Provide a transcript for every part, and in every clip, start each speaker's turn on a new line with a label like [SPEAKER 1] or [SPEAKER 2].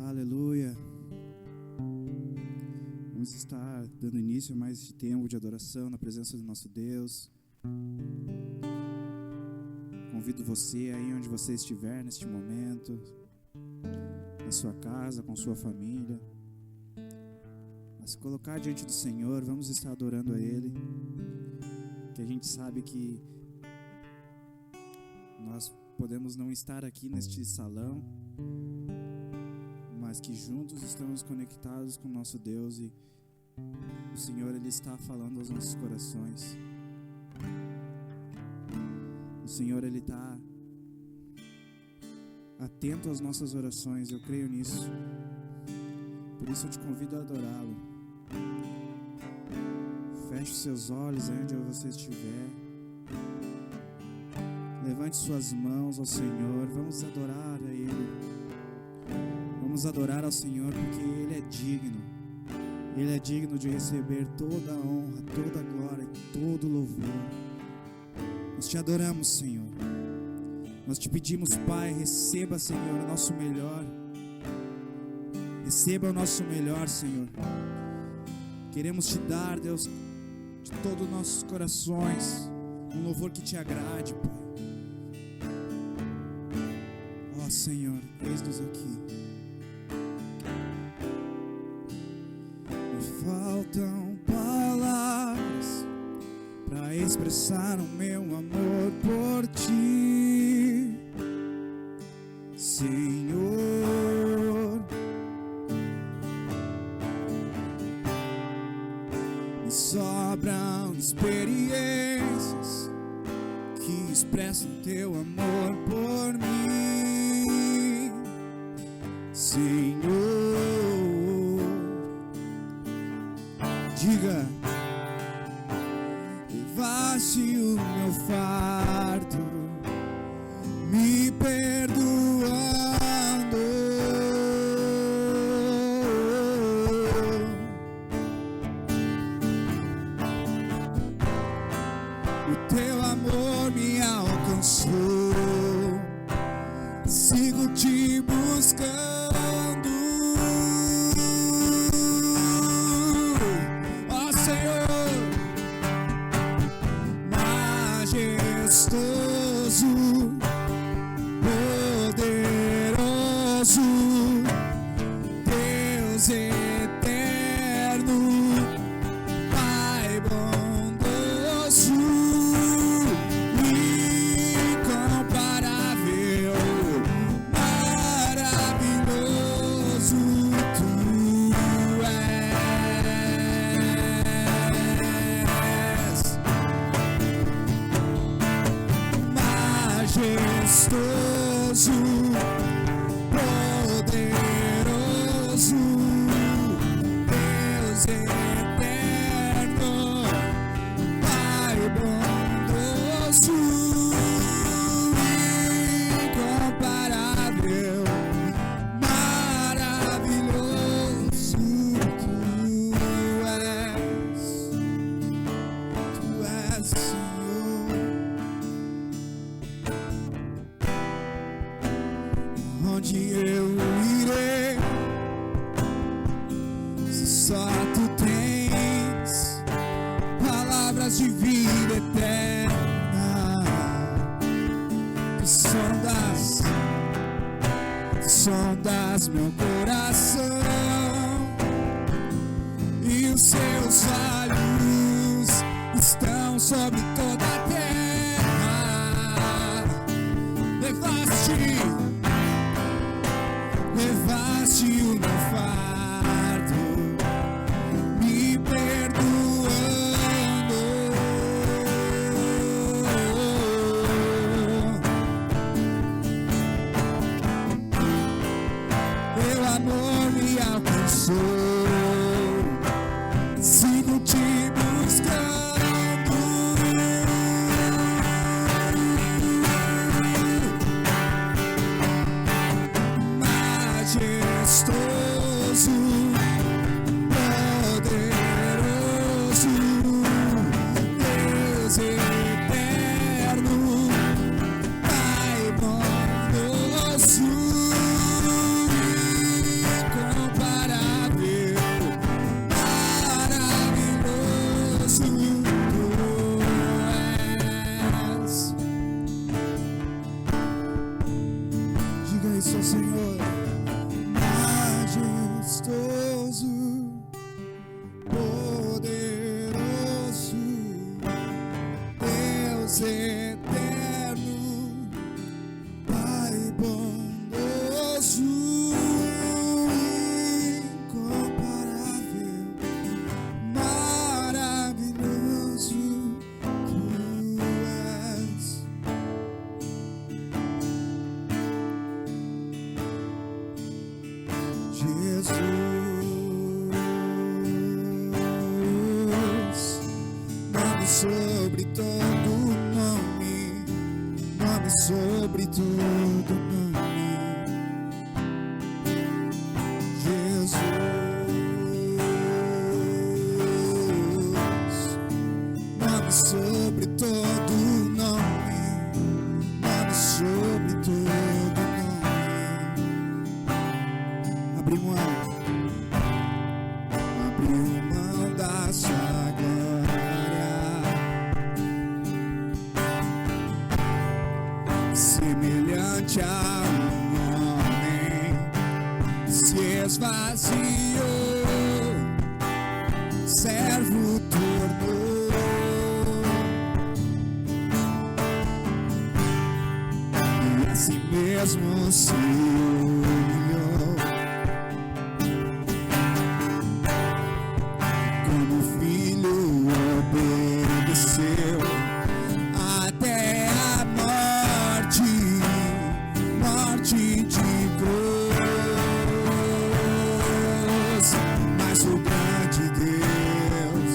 [SPEAKER 1] Aleluia. Vamos estar dando início a mais este tempo de adoração na presença do nosso Deus. Convido você aí onde você estiver neste momento, na sua casa, com sua família, a se colocar diante do Senhor. Vamos estar adorando a Ele, que a gente sabe que nós podemos não estar aqui neste salão, mas que juntos estamos conectados com o nosso Deus e o Senhor, Ele está falando aos nossos corações. O Senhor, Ele está atento às nossas orações, eu creio nisso. Por isso eu te convido a adorá-lo. Feche os seus olhos aí onde você estiver. Levante suas mãos ao Senhor. Vamos adorar a Ele. Vamos adorar ao Senhor porque Ele é digno. Ele é digno de receber toda a honra, toda a glória e todo o louvor. Nós te adoramos, Senhor. Nós te pedimos, Pai, receba, Senhor, o nosso melhor. Receba o nosso melhor, Senhor. Queremos te dar, Deus, de todos os nossos corações, um louvor que te agrade, Pai. Ó Senhor, eis-nos aqui. Me faltam palavras para expressar o meu amor por ti, Senhor. Me sobram experiências que expressam teu amor por mim, Senhor. Diga: levaste o meu fardo, me perdoando. O teu amor me alcançou, sigo te buscando. Ó Senhor, majestoso, poderoso, Deus eterno, Pai bondoso, incomparável, maravilhoso tu és, majestoso, poderoso, Deus eterno, Pai bondoso, incomparável, maravilhoso tu és, Senhor. Onde eu irei, se só tu tens palavras de vida eterna, que sondas meu coração, e os seus olhos estão sobre toda a terra. Levaste o meu fardo, me perdoando. Teu amor me alcançou, sigo te buscando. Majestoso, poderoso, Deus eterno, Pai bondoso, isso, Senhor. Majestoso, poderoso, Deus eterno, Pai bondoso, incomparável, maravilhoso Tu és. Jesus, nome sobre todo nome, nome sobre todo nome. Jesus, nome sobre todo nome, nome sobre todo nome. Abrimos mão da sua glória, semelhante a um homem, se esvaziou, servo tornou, e assim mesmo se humilhou, como filho obedeceu até a morte, morte de cruz. Mas o grande Deus,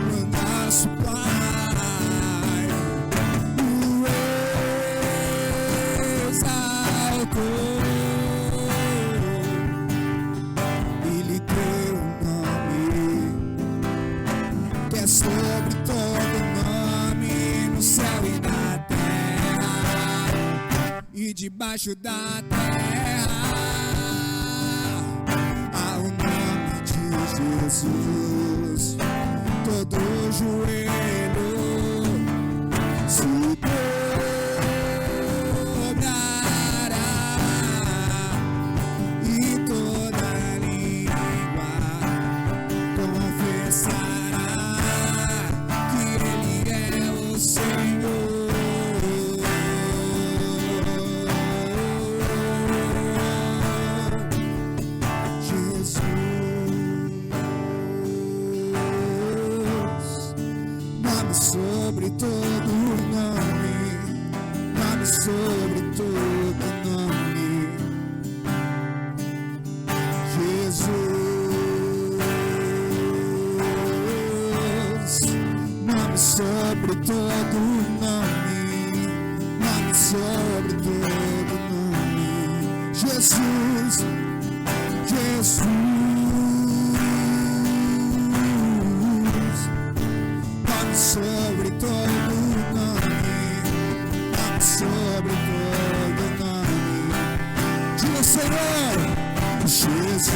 [SPEAKER 1] o nosso Pai, o exaltou e lhe deu um nome que é sobre todo nome, no céu e na terra e debaixo da terra. Ao nome de Jesus, todo joelho se dobrará e toda língua confessará que Ele é o Senhor. Jesus, nome sobre todo nome, nome sobre todo nome. Jesus, nome sobre todo nome, nome sobre todo nome. Jesus, Jesus, nome sobre todo nome, nome sobre todo nome. Diga, Senhor, Jesus,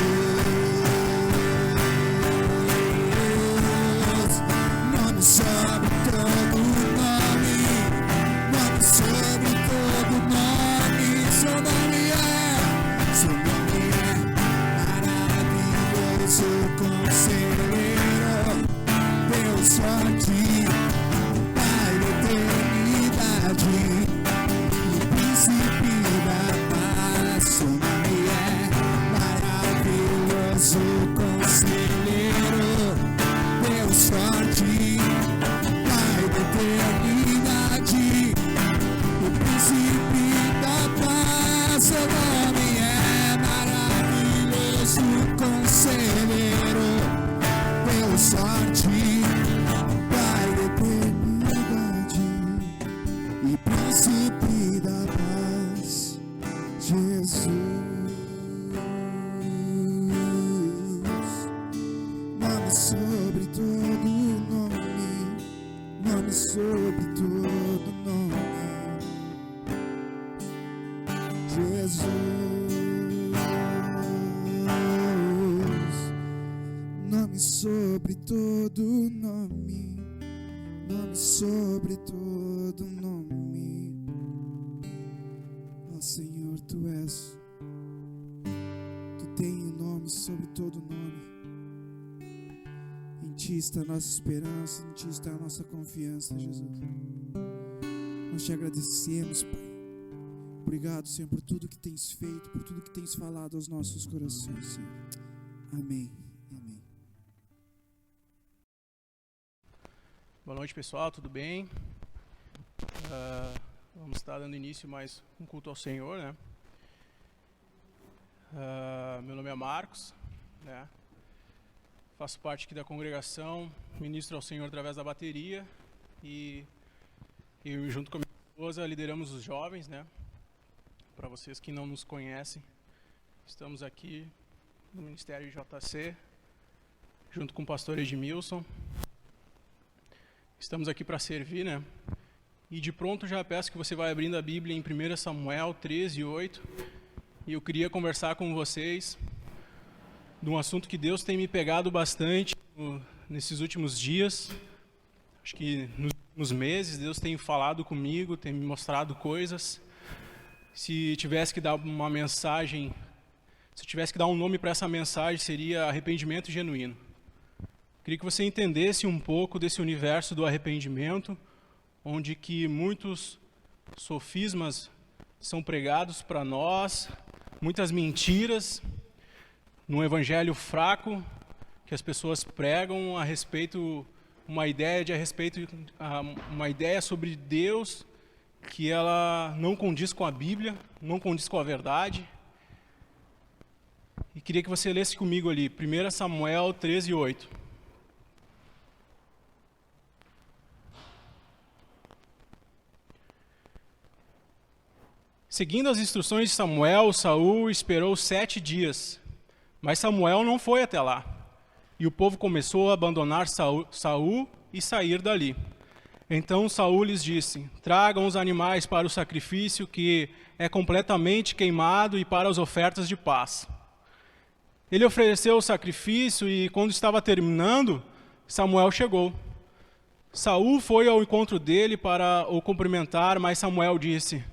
[SPEAKER 1] nome sobre todo nome, nome sobre todo nome. Seu nome é maravilhoso, conselheiro, Deus forte, Pai da eternidade, o príncipe da paz. Seu nome é maravilhoso, conselheiro, Deus forte, Pai da eternidade, o príncipe da paz. Seu nome é maravilhoso, conselheiro, Deus forte, Pai da eternidade e príncipe da paz. Jesus, nome sobre todo nome, nome sobre todo nome. Jesus, nome sobre todo nome, nome sobre todo nome. Ó Senhor, Tu és. Tu tem o nome sobre todo nome. Em Ti está a nossa esperança, em Ti está a nossa confiança, Jesus. Nós Te agradecemos, Pai. Obrigado, Senhor, por tudo que Tens feito, por tudo que Tens falado aos nossos corações, Senhor. Amém. Amém.
[SPEAKER 2] Boa noite, pessoal, tudo bem? Vamos estar dando início mais um culto ao Senhor, né? Meu nome é Marcos, né? Faço parte aqui da congregação, ministro ao Senhor através da bateria e eu, junto com a minha esposa, lideramos os jovens, né? Para vocês que não nos conhecem, estamos aqui no Ministério JC, junto com o pastor Edmilson. Estamos aqui para servir, né? E de pronto já peço que você vá abrindo a Bíblia em 1 Samuel 13:8. E eu queria conversar com vocês de um assunto que Deus tem me pegado bastante nesses últimos dias. Acho que nos últimos meses Deus tem falado comigo, tem me mostrado coisas. Se tivesse que dar uma mensagem, se eu tivesse que dar um nome para essa mensagem, seria arrependimento genuíno. Queria que você entendesse um pouco desse universo do arrependimento, onde que muitos sofismas são pregados para nós, muitas mentiras, num evangelho fraco que as pessoas pregam a respeito, uma ideia sobre Deus que ela não condiz com a Bíblia, não condiz com a verdade. E queria que você lesse comigo ali, 1 Samuel 13:8. Seguindo as instruções de Samuel, Saul esperou 7 dias, mas Samuel não foi até lá. E o povo começou a abandonar Saul e sair dali. Então Saul lhes disse: tragam os animais para o sacrifício que é completamente queimado e para as ofertas de paz. Ele ofereceu o sacrifício e quando estava terminando, Samuel chegou. Saul foi ao encontro dele para o cumprimentar, mas Samuel disse: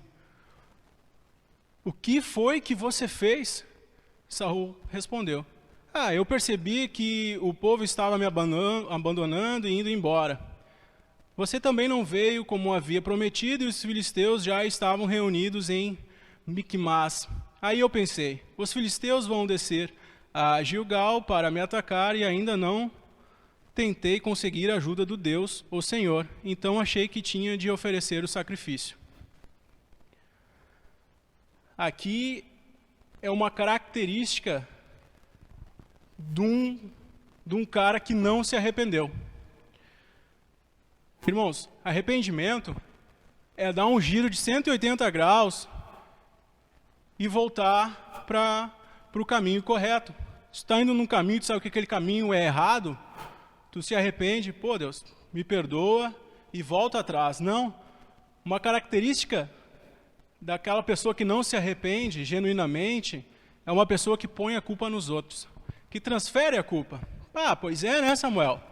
[SPEAKER 2] o que foi que você fez? Saul respondeu: eu percebi que o povo estava me abandonando e indo embora. Você também não veio como havia prometido e os filisteus já estavam reunidos em Micmas. Aí eu pensei, os filisteus vão descer a Gilgal para me atacar e ainda não tentei conseguir a ajuda do Deus, o Senhor. Então achei que tinha de oferecer o sacrifício. Aqui é uma característica de um cara que não se arrependeu. Irmãos, arrependimento é dar um giro de 180 graus e voltar para o caminho correto. Se tu está indo num caminho, tu sabe que aquele caminho é errado, tu se arrepende, pô Deus, me perdoa e volta atrás. Não, uma característica daquela pessoa que não se arrepende genuinamente é uma pessoa que põe a culpa nos outros, que transfere a culpa. Pois é, né, Samuel?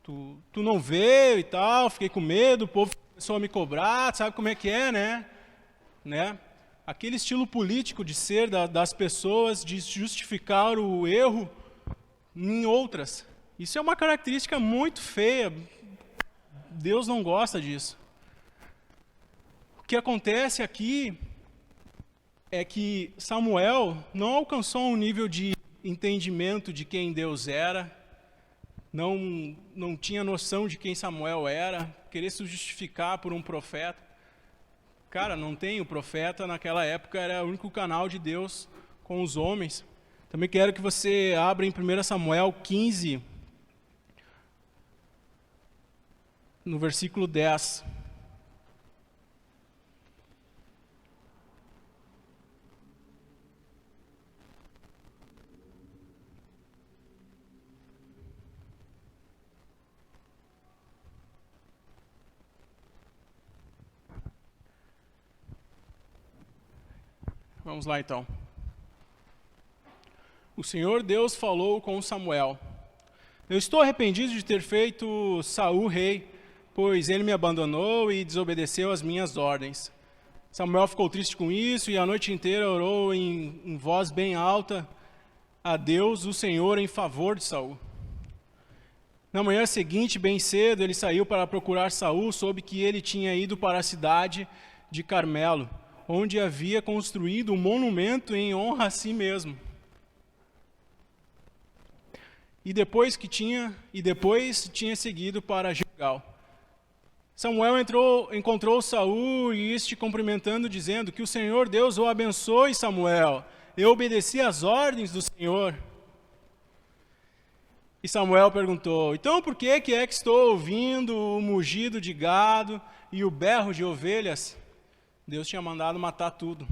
[SPEAKER 2] Tu não veio e tal, fiquei com medo, o povo começou a me cobrar, sabe como é que é, né? Aquele estilo político de ser das pessoas, de justificar o erro em outras. Isso é uma característica muito feia. Deus não gosta disso. O que acontece aqui é que Samuel não alcançou um nível de entendimento de quem Deus era, não tinha noção de quem Samuel era, querer se justificar por um profeta. Cara, não tem, o profeta naquela época era o único canal de Deus com os homens. Também quero que você abra em 1 Samuel 15, no versículo 10. Vamos lá então. O Senhor Deus falou com Samuel: eu estou arrependido de ter feito Saul rei, pois ele me abandonou e desobedeceu às minhas ordens. Samuel ficou triste com isso e a noite inteira orou em voz bem alta a Deus, o Senhor, em favor de Saul. Na manhã seguinte, bem cedo, ele saiu para procurar Saul, soube que ele tinha ido para a cidade de Carmelo, onde havia construído um monumento em honra a si mesmo. E depois tinha seguido para Gilgal. Samuel encontrou Saul e este cumprimentando, dizendo: que o Senhor Deus o abençoe, Samuel. Eu obedeci às ordens do Senhor. E Samuel perguntou: então por que é que estou ouvindo o mugido de gado e o berro de ovelhas? Deus tinha mandado matar tudo.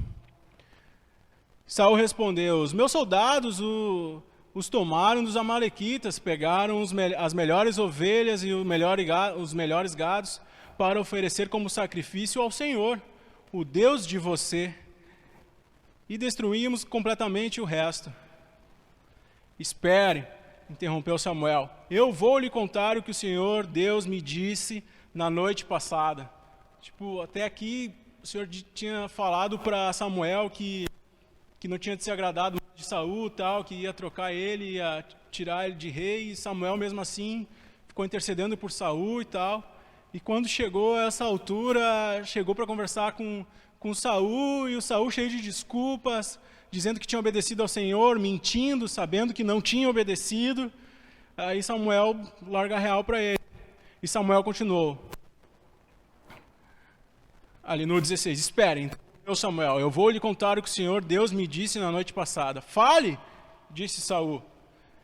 [SPEAKER 2] Saul respondeu: os meus soldados os tomaram dos amalequitas, pegaram as melhores ovelhas e os melhores gados para oferecer como sacrifício ao Senhor, o Deus de você, e destruímos completamente o resto. Espere, interrompeu Samuel, eu vou lhe contar o que o Senhor Deus me disse na noite passada. Até aqui o Senhor tinha falado para Samuel que não tinha se agradado de Saul, tal, que ia trocar ele, ia tirar ele de rei, e Samuel mesmo assim ficou intercedendo por Saul e tal. E quando chegou a essa altura, chegou para conversar com Saul, e o Saul cheio de desculpas, dizendo que tinha obedecido ao Senhor, mentindo, sabendo que não tinha obedecido. Aí Samuel larga a real para ele. E Samuel continuou. Ali no 16, esperem, meu Samuel, eu vou lhe contar o que o Senhor Deus me disse na noite passada. Fale, disse Saul.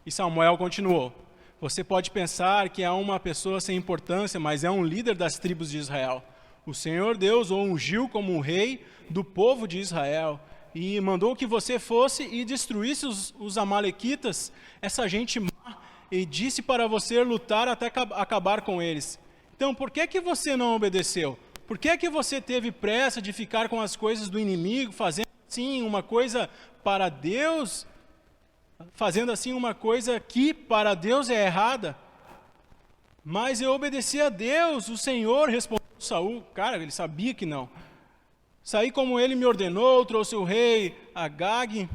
[SPEAKER 2] E Samuel continuou. Você pode pensar que é uma pessoa sem importância, mas é um líder das tribos de Israel. O Senhor Deus o ungiu como um rei do povo de Israel e mandou que você fosse e destruísse os amalequitas, essa gente má, e disse para você lutar até acabar com eles. Então, por que você não obedeceu? Por que você teve pressa de ficar com as coisas do inimigo, fazendo assim uma coisa para Deus, fazendo assim uma coisa que para Deus é errada? Mas eu obedeci a Deus, o Senhor, respondeu Saul. Cara, ele sabia que não. Saí como ele me ordenou, trouxe o rei Agag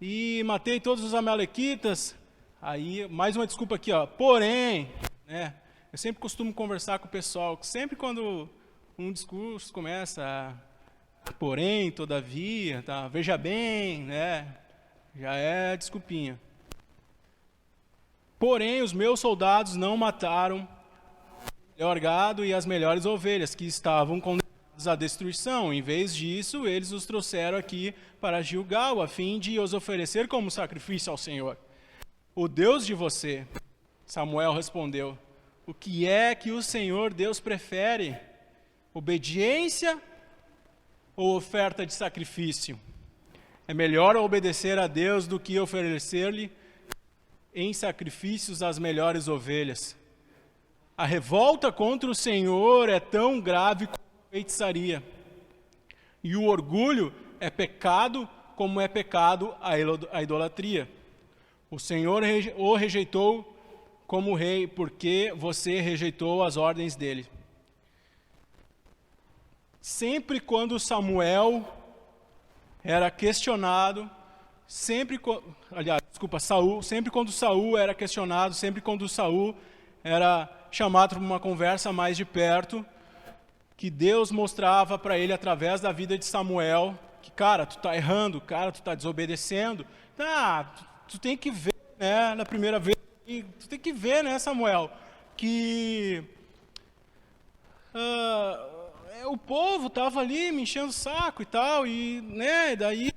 [SPEAKER 2] e matei todos os amalequitas. Aí, mais uma desculpa aqui, ó. Porém, né, eu sempre costumo conversar com o pessoal, sempre quando um discurso começa, porém, todavia, tá, veja bem, né, já é desculpinha. Porém, os meus soldados não mataram o melhor gado e as melhores ovelhas, que estavam condenados à destruição. Em vez disso, eles os trouxeram aqui para Gilgal, a fim de os oferecer como sacrifício ao Senhor. O Deus de você, Samuel respondeu, o que é que o Senhor Deus prefere? Obediência ou oferta de sacrifício? É melhor obedecer a Deus do que oferecer-lhe em sacrifícios as melhores ovelhas. A revolta contra o Senhor é tão grave como a feitiçaria. E o orgulho é pecado como é pecado a idolatria. O Senhor o rejeitou como rei porque você rejeitou as ordens dele. Sempre quando Samuel era questionado, sempre quando Saul era questionado, sempre quando Saul era chamado para uma conversa mais de perto, que Deus mostrava para ele através da vida de Samuel, que cara, tu está errando, cara, tu está desobedecendo, tu tem que ver, né, na primeira vez, tu tem que ver, né, Samuel, que o povo estava ali me enchendo o saco e tal, e né, daí,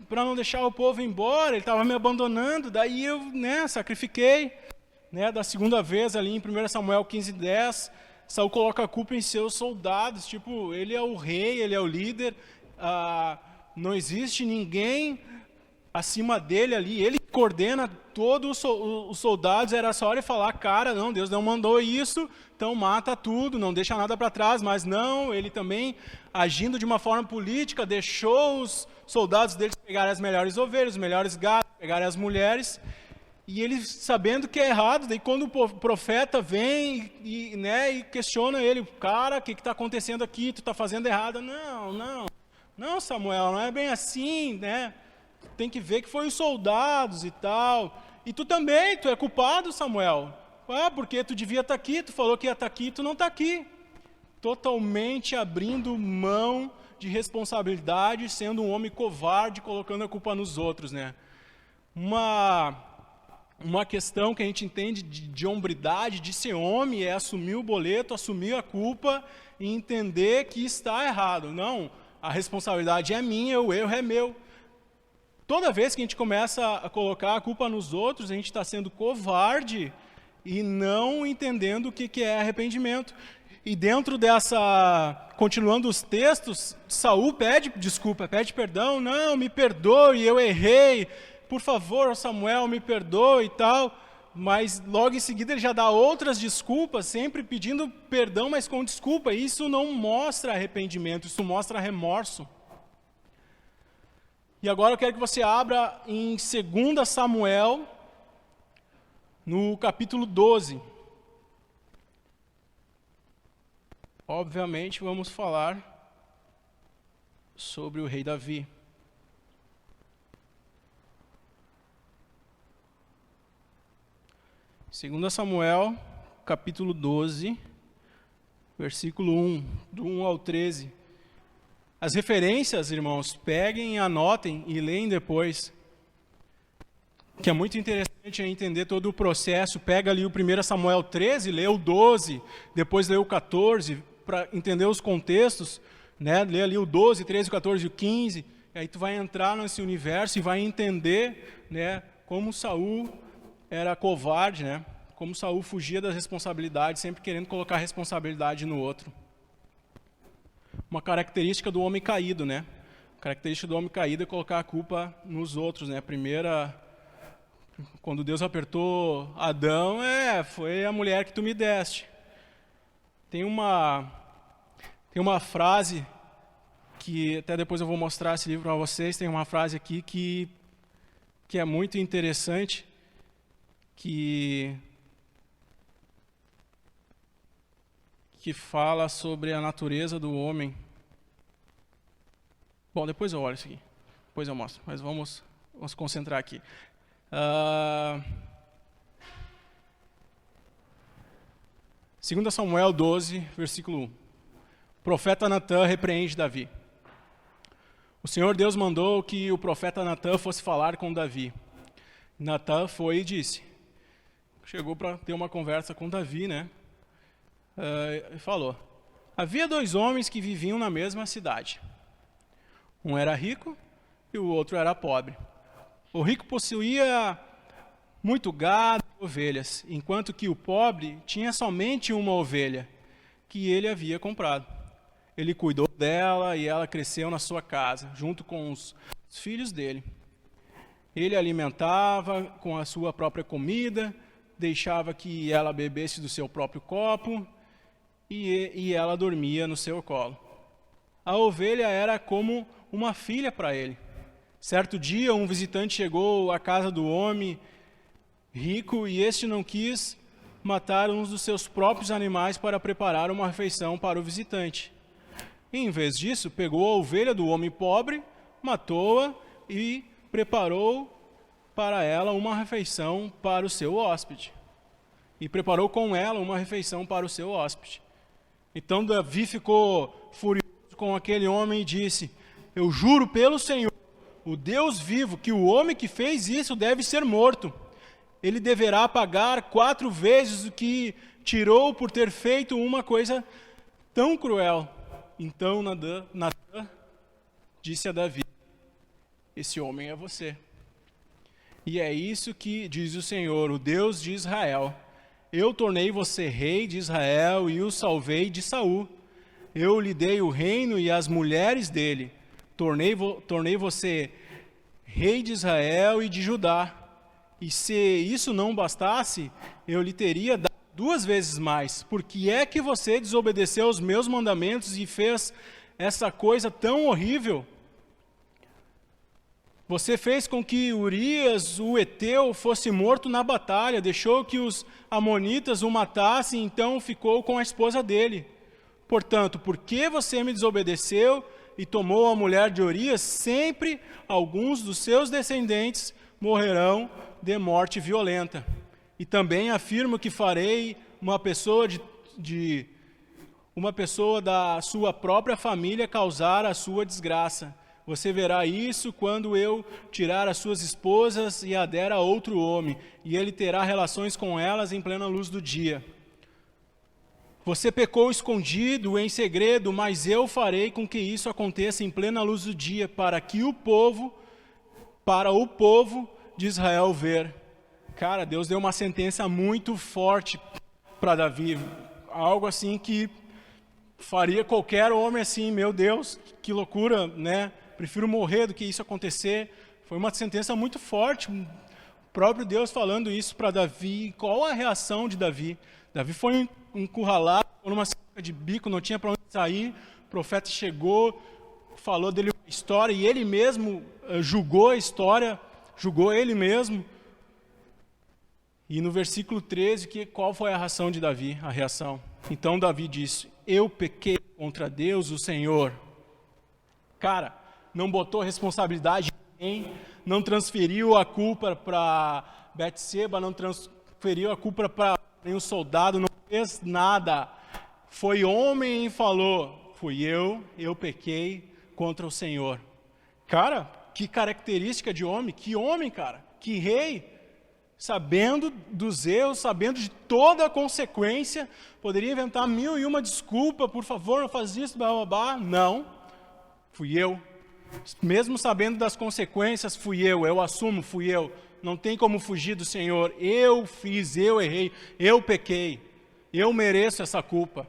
[SPEAKER 2] para não deixar o povo ir embora, ele estava me abandonando, daí eu, né, sacrifiquei, né, da segunda vez ali em 1 Samuel 15:10, Saul coloca a culpa em seus soldados, tipo, ele é o rei, ele é o líder, não existe ninguém acima dele ali, ele coordena todos os soldados, era só ele falar, cara, não, Deus não mandou isso, então mata tudo, não deixa nada para trás, mas não, ele também, agindo de uma forma política, deixou os soldados dele pegarem as melhores ovelhas, os melhores gados, pegarem as mulheres, E ele sabendo que é errado, daí quando o profeta vem e questiona ele, cara, o que está acontecendo aqui? Tu está fazendo errado? Não, Samuel, não é bem assim, né? Tem que ver que foi os soldados e tal. E tu também, tu é culpado, Samuel. Porque tu devia estar aqui, tu falou que ia estar aqui, tu não está aqui. Totalmente abrindo mão de responsabilidade, sendo um homem covarde, colocando a culpa nos outros, né? Uma questão que a gente entende de hombridade, de ser homem, é assumir o boleto, assumir a culpa e entender que está errado. Não, a responsabilidade é minha, o erro é meu. Toda vez que a gente começa a colocar a culpa nos outros, a gente está sendo covarde e não entendendo o que é arrependimento. E dentro continuando os textos, Saul pede desculpa, pede perdão. Não, me perdoe, eu errei. Por favor, Samuel, me perdoe e tal. Mas logo em seguida ele já dá outras desculpas, sempre pedindo perdão, mas com desculpa. Isso não mostra arrependimento, isso mostra remorso. E agora eu quero que você abra em 2 Samuel, no capítulo 12. Obviamente vamos falar sobre o rei Davi. 2 Samuel, capítulo 12, versículo 1, do 1 ao 13. As referências, irmãos, peguem, anotem e leem depois. Que é muito interessante entender todo o processo. Pega ali o 1 Samuel 13, lê o 12, depois lê o 14, para entender os contextos, né? Lê ali o 12, 13, 14 e o 15, e aí tu vai entrar nesse universo e vai entender, né, como Saul era covarde, né? Como Saul fugia das responsabilidades, sempre querendo colocar a responsabilidade no outro. Uma característica do homem caído, né? A característica do homem caído é colocar a culpa nos outros, né? A primeira, quando Deus apertou Adão, foi a mulher que tu me deste. Tem uma frase que até depois eu vou mostrar esse livro para vocês. Tem uma frase aqui que é muito interessante, que fala sobre a natureza do homem. Bom, depois eu olho isso aqui, depois eu mostro, mas vamos concentrar aqui. 2 Samuel 12, versículo 1. O profeta Natã repreende Davi. O Senhor Deus mandou que o profeta Natã fosse falar com Davi. Natã foi e disse. Chegou para ter uma conversa com Davi, né? E falou: havia 2 homens que viviam na mesma cidade. Um era rico e o outro era pobre. O rico possuía muito gado e ovelhas, enquanto que o pobre tinha somente uma ovelha, que ele havia comprado. Ele cuidou dela e ela cresceu na sua casa, junto com os filhos dele. Ele alimentava com a sua própria comida, deixava que ela bebesse do seu próprio copo, e ela dormia no seu colo. A ovelha era como uma filha para ele. Certo dia, um visitante chegou à casa do homem rico e este não quis matar uns dos seus próprios animais para preparar uma refeição para o visitante. E, em vez disso, pegou a ovelha do homem pobre, matou-a e preparou para ela uma refeição para o seu hóspede. E preparou com ela uma refeição para o seu hóspede. Então Davi ficou furioso com aquele homem e disse: eu juro pelo Senhor, o Deus vivo, que o homem que fez isso deve ser morto. Ele deverá pagar 4 vezes o que tirou por ter feito uma coisa tão cruel. Então Natã disse a Davi: esse homem é você. E é isso que diz o Senhor, o Deus de Israel: eu tornei você rei de Israel e o salvei de Saul. Eu lhe dei o reino e as mulheres dele. Tornei você rei de Israel e de Judá. E se isso não bastasse, eu lhe teria dado 2 vezes mais. Por que é que você desobedeceu aos meus mandamentos e fez essa coisa tão horrível? Você fez com que Urias, o heteu, fosse morto na batalha, deixou que os amonitas o matassem, então ficou com a esposa dele. Portanto, por que você me desobedeceu e tomou a mulher de Urias? Sempre alguns dos seus descendentes morrerão de morte violenta. E também afirmo que farei uma pessoa da sua própria família causar a sua desgraça. Você verá isso quando eu tirar as suas esposas e a der a outro homem, e ele terá relações com elas em plena luz do dia. Você pecou escondido, em segredo, mas eu farei com que isso aconteça em plena luz do dia, para o povo de Israel ver. Cara, Deus deu uma sentença muito forte para Davi, algo assim que faria qualquer homem assim, meu Deus, que loucura, né? Prefiro morrer do que isso acontecer. Foi uma sentença muito forte, o próprio Deus falando isso para Davi. Qual a reação de Davi? Davi foi encurralado, numa cerca de bico, não tinha para onde sair. O profeta chegou, falou dele uma história, e ele mesmo julgou a história, julgou ele mesmo. E no versículo 13, qual foi a reação de Davi? A reação. Então Davi disse: eu pequei contra Deus, o Senhor. Cara, não botou responsabilidade em ninguém, não transferiu a culpa para Betseba, não transferiu a culpa para nenhum soldado, não fez nada. Foi homem e falou: fui eu pequei contra o Senhor. Cara, que característica de homem, cara, que rei. Sabendo dos erros, sabendo de toda a consequência, poderia inventar 1001 desculpa, por favor, não faz isso, blá, blá, blá. Não, fui eu. Mesmo sabendo das consequências, fui eu assumo, fui eu. Não tem como fugir do Senhor. Eu fiz, eu errei, eu pequei. Eu mereço essa culpa.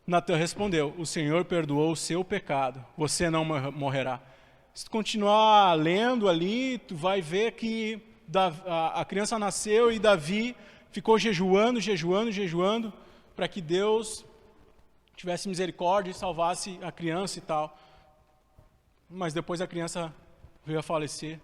[SPEAKER 2] Natan respondeu: o Senhor perdoou o seu pecado, você não morrerá. Se tu continuar lendo ali, tu vai ver que a criança nasceu e Davi ficou jejuando, para que Deus tivesse misericórdia e salvasse a criança e tal. Mas depois a criança veio a falecer.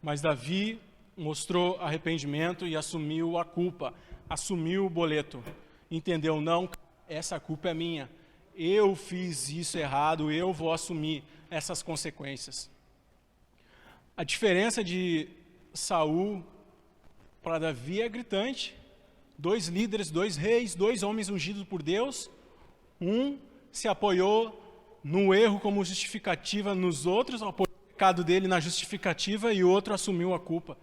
[SPEAKER 2] Mas Davi mostrou arrependimento e assumiu a culpa, assumiu o boleto. Entendeu? Não, essa culpa é minha. Eu fiz isso errado, eu vou assumir essas consequências. A diferença de Saul para Davi é gritante. 2 líderes, 2 reis, 2 homens ungidos por Deus. Um se apoiou no erro como justificativa nos outros, apoiou o pecado dele na justificativa, e o outro assumiu a culpa.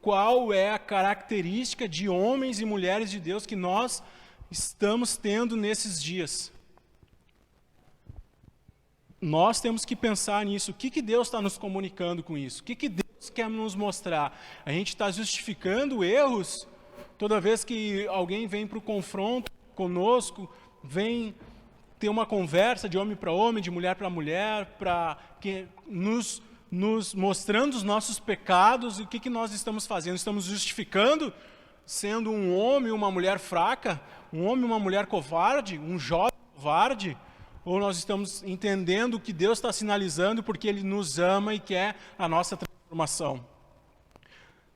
[SPEAKER 2] Qual é a característica de homens e mulheres de Deus que nós estamos tendo nesses dias? Nós temos que pensar nisso. O que Deus está nos comunicando com isso? O que Deus quer nos mostrar? A gente está justificando erros toda vez que alguém vem para o confronto conosco, vem ter uma conversa de homem para homem, de mulher para mulher, para nos mostrando os nossos pecados. E o que nós estamos fazendo? Estamos justificando sendo um homem, uma mulher fraca, um homem, uma mulher covarde, um jovem covarde? Ou nós estamos entendendo o que Deus está sinalizando porque Ele nos ama e quer a nossa transformação?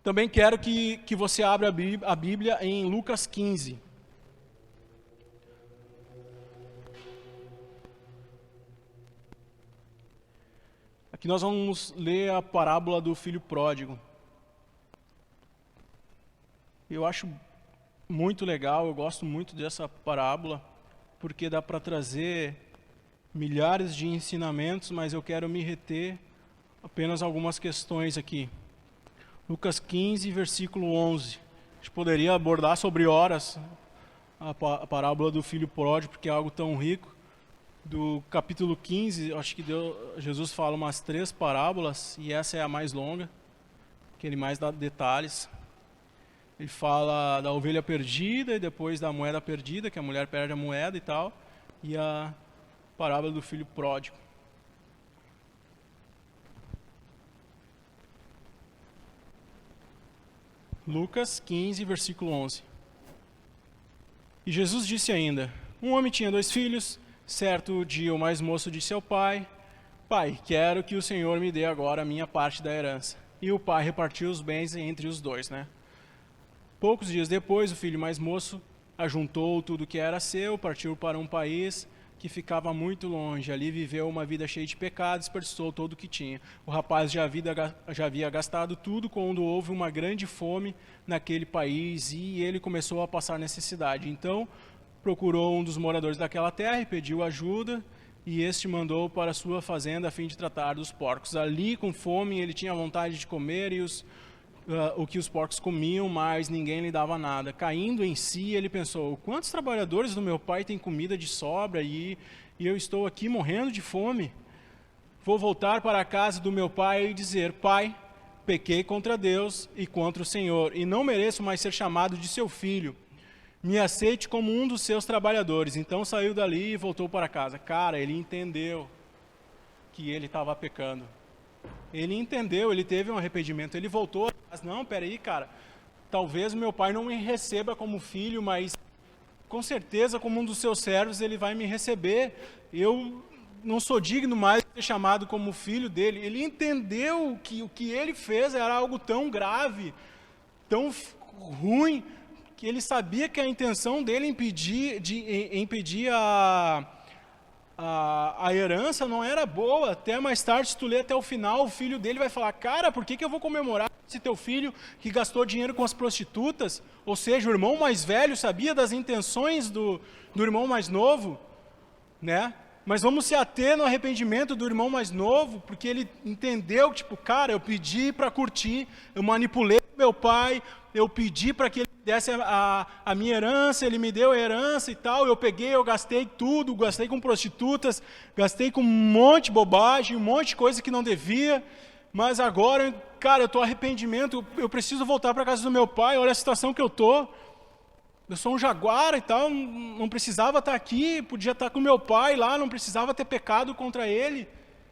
[SPEAKER 2] Também quero que você abra a Bíblia em Lucas 15. Aqui nós vamos ler a parábola do filho pródigo. Eu acho muito legal, eu gosto muito dessa parábola, porque dá para trazer milhares de ensinamentos, mas eu quero me reter apenas algumas questões aqui. Lucas 15, versículo 11. A gente poderia abordar sobre horas a parábola do filho pródigo, porque é algo tão rico. Do capítulo 15, acho que Jesus fala umas 3 parábolas, e essa é a mais longa, que ele mais dá detalhes. Ele fala da ovelha perdida, e depois da moeda perdida, que a mulher perde a moeda e tal, e a parábola do filho pródigo. Lucas 15, versículo 11. E Jesus disse ainda: um homem tinha 2 filhos. Certo dia o mais moço disse ao pai: pai, quero que o Senhor me dê agora a minha parte da herança. E o pai repartiu os bens entre os dois, né? Poucos dias depois, o filho mais moço ajuntou tudo que era seu, partiu para um país que ficava muito longe. Ali viveu uma vida cheia de pecados, desperdiçou todo o que tinha. O rapaz já havia gastado tudo quando houve uma grande fome naquele país e ele começou a passar necessidade. Então, procurou um dos moradores daquela terra e pediu ajuda, e este mandou para sua fazenda a fim de tratar dos porcos. Ali, com fome, ele tinha vontade de comer o que os porcos comiam, mas ninguém lhe dava nada. Caindo em si, ele pensou: quantos trabalhadores do meu pai têm comida de sobra e eu estou aqui morrendo de fome? Vou voltar para a casa do meu pai e dizer: pai, pequei contra Deus e contra o Senhor, e não mereço mais ser chamado de seu filho. Me aceite como um dos seus trabalhadores. Então saiu dali e voltou para casa. Cara, ele entendeu que ele estava pecando. Ele entendeu, ele teve um arrependimento, ele voltou, mas não, peraí, cara, talvez meu pai não me receba como filho, mas com certeza como um dos seus servos ele vai me receber. Eu não sou digno mais de ser chamado como filho dele. Ele entendeu que o que ele fez era algo tão grave, tão ruim, que ele sabia que a intenção dele impedir a herança não era boa. Até mais tarde, se tu ler até o final, o filho dele vai falar: cara, por que eu vou comemorar esse teu filho que gastou dinheiro com as prostitutas? Ou seja, o irmão mais velho sabia das intenções do irmão mais novo, né? Mas vamos se ater no arrependimento do irmão mais novo, porque ele entendeu que, tipo, cara, eu pedi para curtir, eu manipulei meu pai, eu pedi para que ele me desse a minha herança, ele me deu a herança e tal, eu peguei, eu gastei tudo, gastei com prostitutas, gastei com um monte de bobagem, um monte de coisa que não devia, mas agora, cara, eu estou arrependimento, eu preciso voltar para a casa do meu pai, olha a situação que eu estou. Eu sou um jaguar e tal, não precisava estar aqui, podia estar com meu pai lá, não precisava ter pecado contra ele.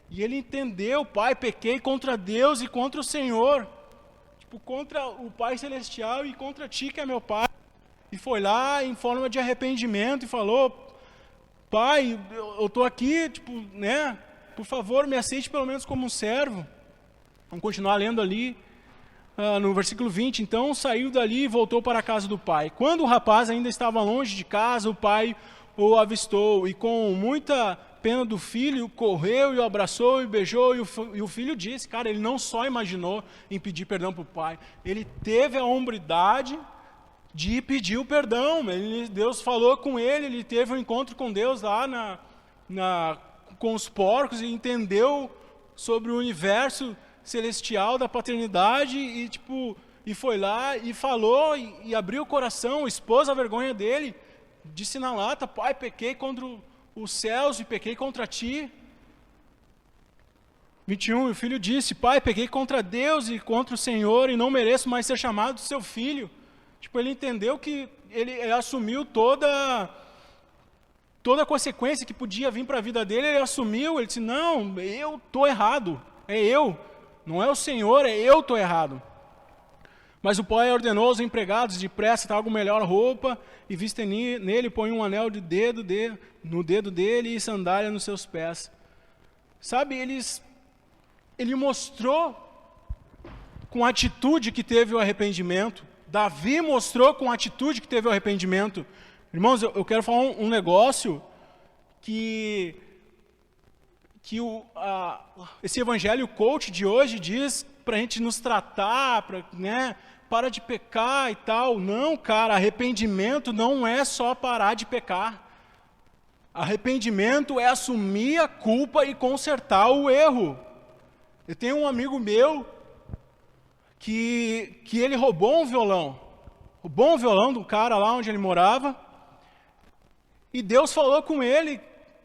[SPEAKER 2] E ele entendeu: pai, pequei contra Deus e contra o Senhor. Tipo, contra o Pai Celestial e contra ti, que é meu pai. E foi lá em forma de arrependimento e falou: pai, eu estou aqui, tipo, né? Por favor, me aceite pelo menos como um servo. Vamos continuar lendo ali. No versículo 20, então saiu dali e voltou para a casa do pai. Quando o rapaz ainda estava longe de casa, o pai o avistou e com muita pena do filho, correu e o abraçou e beijou, e o filho disse, cara, ele não só imaginou em pedir perdão para o pai, ele teve a hombridade de pedir o perdão. Deus falou com ele teve um encontro com Deus lá com os porcos e entendeu sobre o universo celestial da paternidade e foi lá e falou e abriu o coração, expôs a vergonha dele, disse na lata: pai, pequei contra os céus e pequei contra ti. 21, e o filho disse: pai, pequei contra Deus e contra o Senhor e não mereço mais ser chamado seu filho. Tipo, ele entendeu que ele assumiu toda a consequência que podia vir para a vida dele, ele assumiu, ele disse: não, eu estou errado, é eu. Não é o Senhor, é eu que estou errado. Mas o pai ordenou aos empregados: depressa, traga melhor roupa e vista nele, põe um anel no dedo dele e sandália nos seus pés. Sabe, ele mostrou com atitude que teve o arrependimento. Davi mostrou com atitude que teve o arrependimento. Irmãos, eu quero falar um negócio que esse evangelho coach de hoje diz para a gente nos tratar, para de pecar e tal. Não, cara, arrependimento não é só parar de pecar. Arrependimento é assumir a culpa e consertar o erro. Eu tenho um amigo meu que ele roubou um violão do cara lá onde ele morava, e Deus falou com ele.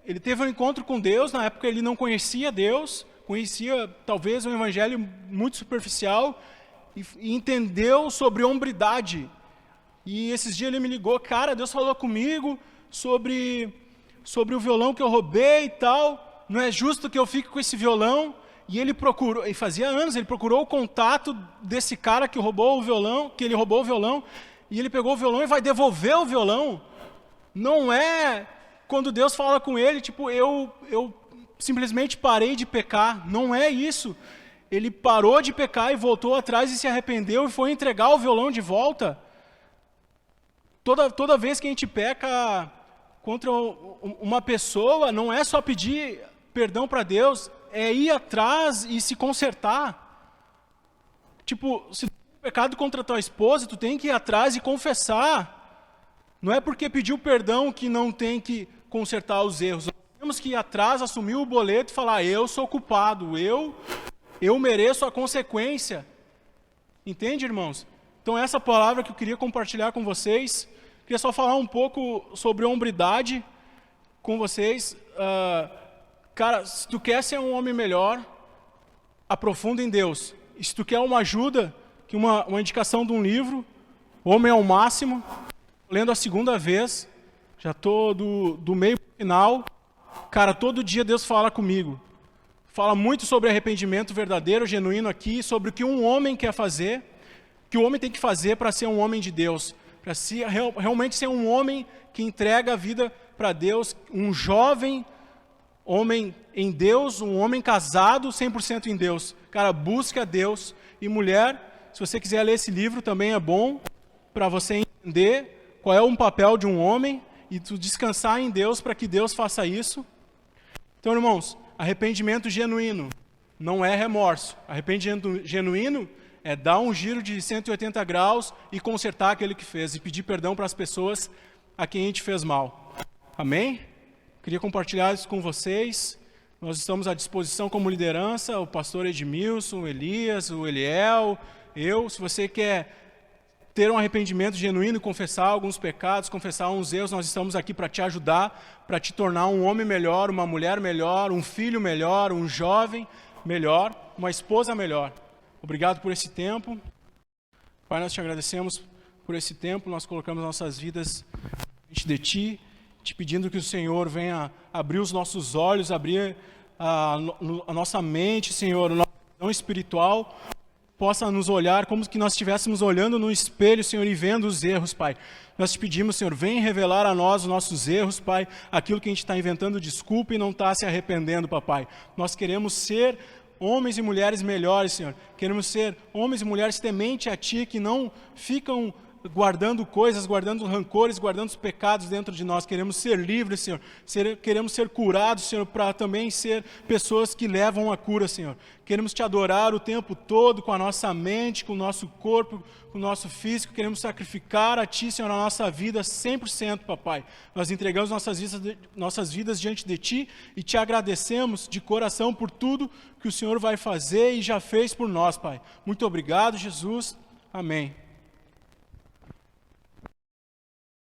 [SPEAKER 2] Ele teve um encontro com Deus. Na época ele não conhecia Deus, conhecia talvez um evangelho muito superficial, e entendeu sobre hombridade. E esses dias ele me ligou: cara, Deus falou comigo sobre o violão que eu roubei e tal, não é justo que eu fique com esse violão. E ele procurou, e fazia anos, ele procurou o contato desse cara que roubou o violão, e ele pegou o violão e vai devolver o violão. Não é... Quando Deus fala com ele, tipo, eu simplesmente parei de pecar. Não é isso. Ele parou de pecar e voltou atrás e se arrependeu e foi entregar o violão de volta. Toda vez que a gente peca contra uma pessoa, não é só pedir perdão para Deus, é ir atrás e se consertar. Tipo, se tu tem pecado contra tua esposa, tu tem que ir atrás e confessar. Não é porque pediu perdão que não tem que consertar os erros. Nós temos que ir atrás, assumir o boleto e falar, eu sou culpado, eu mereço a consequência. Entende, irmãos? Então essa palavra que eu queria compartilhar com vocês, queria só falar um pouco sobre hombridade com vocês. Cara, se tu quer ser um homem melhor, aprofunda em Deus. E se tu quer uma ajuda, que uma indicação de um livro, Homem ao Máximo, lendo a segunda vez, já estou do meio para o final. Cara, todo dia Deus fala comigo. Fala muito sobre arrependimento verdadeiro, genuíno aqui, sobre o que um homem quer fazer, o que o homem tem que fazer para ser um homem de Deus, para realmente ser um homem que entrega a vida para Deus, um jovem homem em Deus, um homem casado 100% em Deus. Cara, busque a Deus. E mulher, se você quiser ler esse livro, também é bom para você entender qual é o papel de um homem e tu descansar em Deus para que Deus faça isso. Então, irmãos, arrependimento genuíno não é remorso. Arrependimento genuíno é dar um giro de 180 graus e consertar aquele que fez e pedir perdão para as pessoas a quem a gente fez mal. Amém? Queria compartilhar isso com vocês. Nós estamos à disposição como liderança, o pastor Edmilson, o Elias, o Eliel, eu. Se você quer ter um arrependimento genuíno, confessar alguns pecados, confessar uns erros, nós estamos aqui para te ajudar, para te tornar um homem melhor, uma mulher melhor, um filho melhor, um jovem melhor, uma esposa melhor. Obrigado por esse tempo. Pai, nós te agradecemos por esse tempo, nós colocamos nossas vidas diante de Ti, te pedindo que o Senhor venha abrir os nossos olhos, abrir a nossa mente, Senhor, a nossa visão espiritual, possa nos olhar como que nós estivéssemos olhando no espelho, Senhor, e vendo os erros, Pai. Nós te pedimos, Senhor, vem revelar a nós os nossos erros, Pai, aquilo que a gente está inventando desculpa e não está se arrependendo, Papai. Nós queremos ser homens e mulheres melhores, Senhor. Queremos ser homens e mulheres temente a Ti, que não ficam guardando coisas, guardando rancores, guardando os pecados dentro de nós. Queremos ser livres, Senhor. Queremos ser curados, Senhor, para também ser pessoas que levam a cura, Senhor. Queremos Te adorar o tempo todo com a nossa mente, com o nosso corpo, com o nosso físico. Queremos sacrificar a Ti, Senhor, a nossa vida 100%, Papai. Nós entregamos nossas vidas diante de Ti e Te agradecemos de coração por tudo que o Senhor vai fazer e já fez por nós, Pai. Muito obrigado, Jesus. Amém.